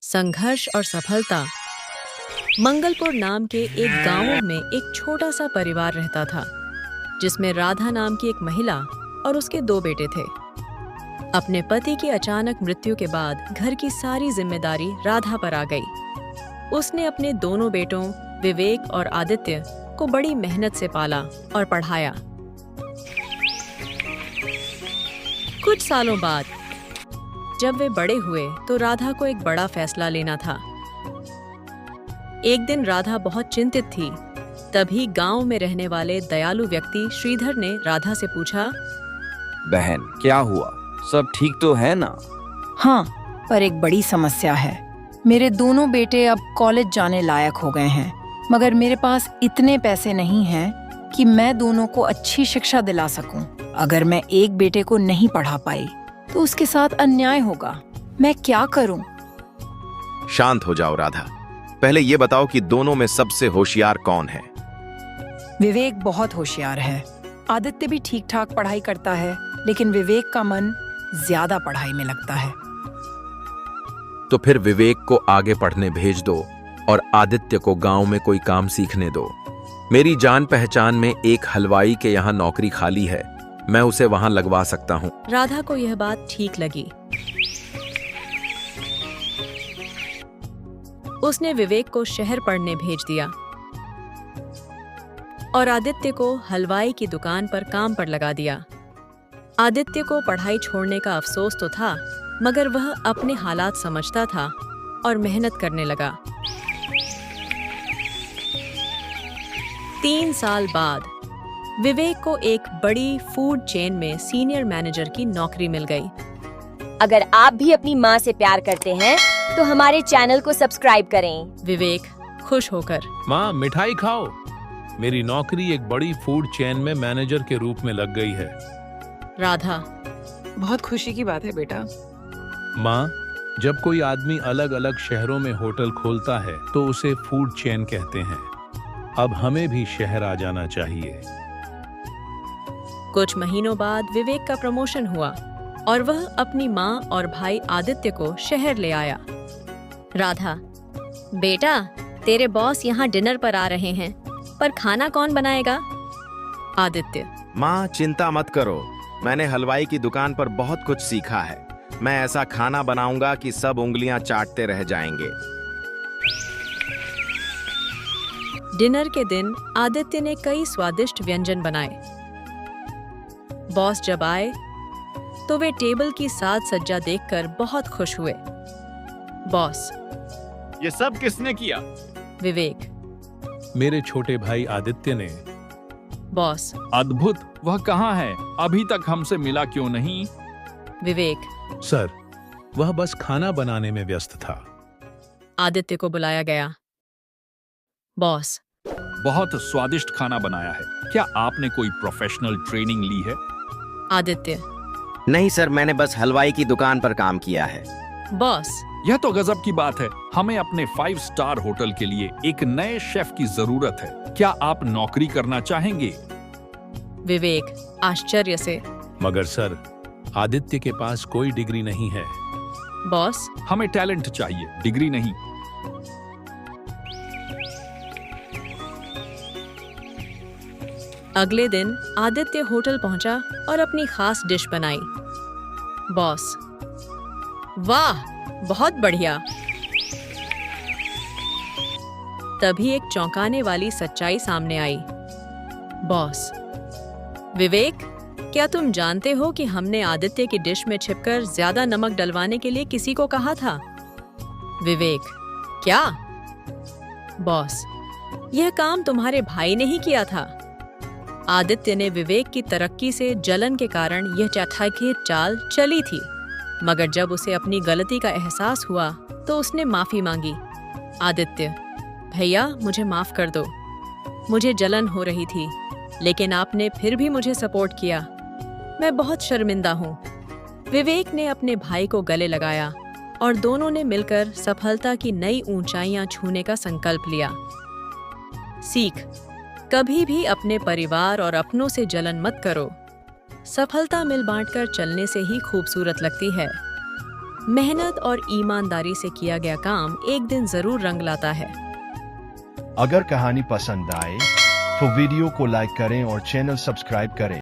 संघर्ष और सफलता। मंगलपुर नाम के एक गांव में एक छोटा सा परिवार रहता था, जिसमें राधा नाम की एक महिला और उसके 2 बेटे थे। अपने पति की अचानक मृत्यु के बाद घर की सारी जिम्मेदारी राधा पर आ गई। उसने अपने दोनों बेटों विवेक और आदित्य को बड़ी मेहनत से पाला और पढ़ाया। कुछ सालों बाद जब वे बड़े हुए तो राधा को एक बड़ा फैसला लेना था। एक दिन राधा बहुत चिंतित थी। तभी गांव में रहने वाले दयालु व्यक्ति श्रीधर ने राधा से पूछा, बहन क्या हुआ, सब ठीक तो है ना? हाँ, पर एक बड़ी समस्या है। मेरे दोनों बेटे अब कॉलेज जाने लायक हो गए हैं, मगर मेरे पास इतने पैसे नहीं हैं कि मैं दोनों को अच्छी शिक्षा दिला सकूं। अगर मैं एक बेटे को नहीं पढ़ा पाई तो उसके साथ अन्याय होगा। मैं क्या करूं? शांत हो जाओ राधा। पहले ये बताओ कि दोनों में सबसे होशियार कौन है? विवेक बहुत होशियार है। आदित्य भी ठीक ठाक पढ़ाई करता है, लेकिन विवेक का मन ज्यादा पढ़ाई में लगता है। तो फिर विवेक को आगे पढ़ने भेज दो और आदित्य को गांव में कोई काम सीखने दो। मेरी जान पहचान में एक हलवाई के यहाँ नौकरी खाली है, मैं उसे वहां लगवा सकता हूँ। राधा को यह बात ठीक लगी। उसने विवेक को शहर पढ़ने भेज दिया और आदित्य को हलवाई की दुकान पर काम पर लगा दिया। आदित्य को पढ़ाई छोड़ने का अफसोस तो था, मगर वह अपने हालात समझता था और मेहनत करने लगा। 3 साल बाद विवेक को एक बड़ी फूड चेन में सीनियर मैनेजर की नौकरी मिल गई। अगर आप भी अपनी माँ से प्यार करते हैं तो हमारे चैनल को सब्सक्राइब करें। विवेक खुश होकर, माँ मिठाई खाओ, मेरी नौकरी एक बड़ी फूड चेन में मैनेजर के रूप में लग गई है। राधा, बहुत खुशी की बात है बेटा। माँ, जब कोई आदमी अलग अलग शहरों में होटल खोलता है तो उसे फूड चेन कहते हैं। अब हमें भी शहर आ जाना चाहिए। कुछ महीनों बाद विवेक का प्रमोशन हुआ और वह अपनी माँ और भाई आदित्य को शहर ले आया। राधा, बेटा, तेरे बॉस यहाँ डिनर पर आ रहे हैं, पर खाना कौन बनाएगा? आदित्य, माँ चिंता मत करो, मैंने हलवाई की दुकान पर बहुत कुछ सीखा है। मैं ऐसा खाना बनाऊंगा कि सब उंगलियां चाटते रह जाएंगे। डिनर के दिन आदित्य ने कई स्वादिष्ट व्यंजन बनाए। बॉस जब आए तो वे टेबल की साज सज्जा देखकर बहुत खुश हुए। बॉस, ये सब किसने किया? विवेक, मेरे छोटे भाई आदित्य ने। बॉस, अद्भुत, वह कहाँ है? अभी तक हमसे मिला क्यों नहीं? विवेक, सर, वह बस खाना बनाने में व्यस्त था। आदित्य को बुलाया गया। बॉस, बहुत स्वादिष्ट खाना बनाया है। क्या आपने कोई प्रोफेशनल ट्रेनिंग ली है? आदित्य, नहीं सर, मैंने बस हलवाई की दुकान पर काम किया है। बॉस, यह तो गजब की बात है। हमें अपने 5 स्टार होटल के लिए एक नए शेफ की जरूरत है। क्या आप नौकरी करना चाहेंगे? विवेक आश्चर्य से, मगर सर, आदित्य के पास कोई डिग्री नहीं है। बॉस, हमें टैलेंट चाहिए, डिग्री नहीं। अगले दिन आदित्य होटल पहुंचा और अपनी खास डिश बनाई। बॉस, वाह, बहुत बढ़िया। तभी एक चौंकाने वाली सच्चाई सामने आई। बॉस, विवेक, क्या तुम जानते हो कि हमने आदित्य की डिश में छिपकर ज्यादा नमक डलवाने के लिए किसी को कहा था? विवेक, क्या? बॉस, यह काम तुम्हारे भाई ने ही किया था। आदित्य ने विवेक की तरक्की से जलन के कारण यह चालाकी चाल चली थी, मगर जब उसे अपनी गलती का एहसास हुआ तो उसने माफी मांगी। आदित्य, भैया मुझे माफ कर दो, मुझे जलन हो रही थी, लेकिन आपने फिर भी मुझे सपोर्ट किया। मैं बहुत शर्मिंदा हूँ। विवेक ने अपने भाई को गले लगाया और दोनों ने मिलकर सफलता की नई ऊंचाइयां छूने का संकल्प लिया। सीख, कभी भी अपने परिवार और अपनों से जलन मत करो। सफलता मिल बांटकर चलने से ही खूबसूरत लगती है। मेहनत और ईमानदारी से किया गया काम एक दिन जरूर रंग लाता है। अगर कहानी पसंद आए तो वीडियो को लाइक करें और चैनल सब्सक्राइब करें।